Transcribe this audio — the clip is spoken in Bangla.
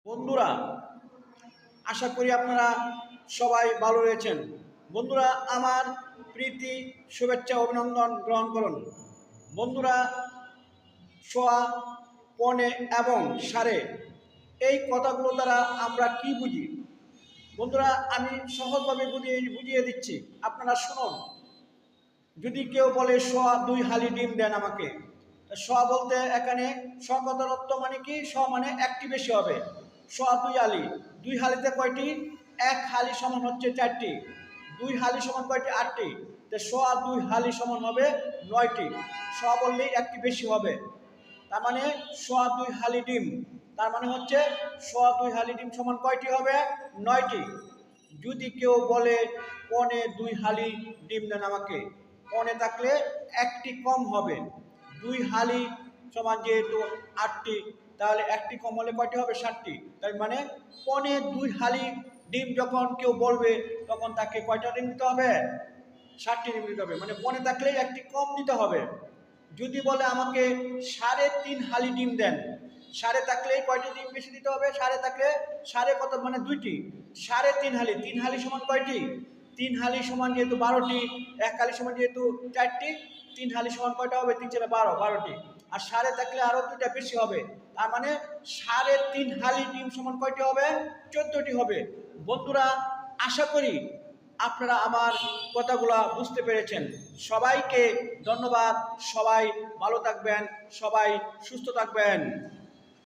বন্ধুরা, আশা করি আপনারা সবাই ভালো রয়েছেন। বন্ধুরা, আমার প্রীতি শুভেচ্ছা অভিনন্দন গ্রহণ করুন। বন্ধুরা, সোয়া, পনে এবং সাড়ে এই কথাগুলো দ্বারা আমরা কি বুঝি? বন্ধুরা, আমি সহজভাবে বুঝিয়ে দিচ্ছি, আপনারা শুনুন। যদি কেউ বলে সোয়া 2 হালি ডিম দেন আমাকে, সোয়া বলতে এখানে স কথার অর্থ মানে কি? স মানে একটি বেশি হবে। সোয়া 2 হালি, 2 হালিতে কয়টি? 1 হালি সমান হচ্ছে 4টি, 2 হালি সমান কয়টি? 8টি। তো সোয়া 2 হালি সমান হবে 9টি। স বললেই একটি বেশি হবে, তার মানে সোয়া 2 হালি ডিম। তার মানে হচ্ছে সোয়া 2 হালি ডিম সমান কয়টি হবে? 9টি। যদি কেউ বলে পনে 2 হালি ডিম দেন আমাকে, পনে থাকলে একটি কম হবে। 2 হালি সমান যেহেতু 8টি, তাহলে একটি কম হলে কয়টি হবে? 7টি। তার মানে পনে 2 হালি ডিম যখন কেউ বলবে, তখন তাকে কয়টা ডিম দিতে হবে? 7টি ডিম দিতে হবে। মানে পনে থাকলে একটি কম দিতে হবে। যদি বলে আমাকে 3.5 হালি ডিম দেন, সাড়ে থাকলে কয়টি ডিম বেশি দিতে হবে? সাড়ে থাকলে সাড়ে কত মানে 2টি, 3.5 হালি। 3 হালি সমান কয়টি? 3 হালি সমান যেহেতু 12টি, 1 হালি সমান যেহেতু 4টি, 3 হালি সমান কয়টা হবে? 3 4 12, 12টি। আর সাড়ে থাকলে আরো 2টা বেশি হবে, তার মানে 3.5 হালি ডিম সমান কয়টি হবে? 14টি হবে। বন্ধুরা, আশা করি আপনারা আমার কথাগুলা বুঝতে পেরেছেন। সবাইকে ধন্যবাদ। সবাই ভালো থাকবেন, সবাই সুস্থ থাকবেন।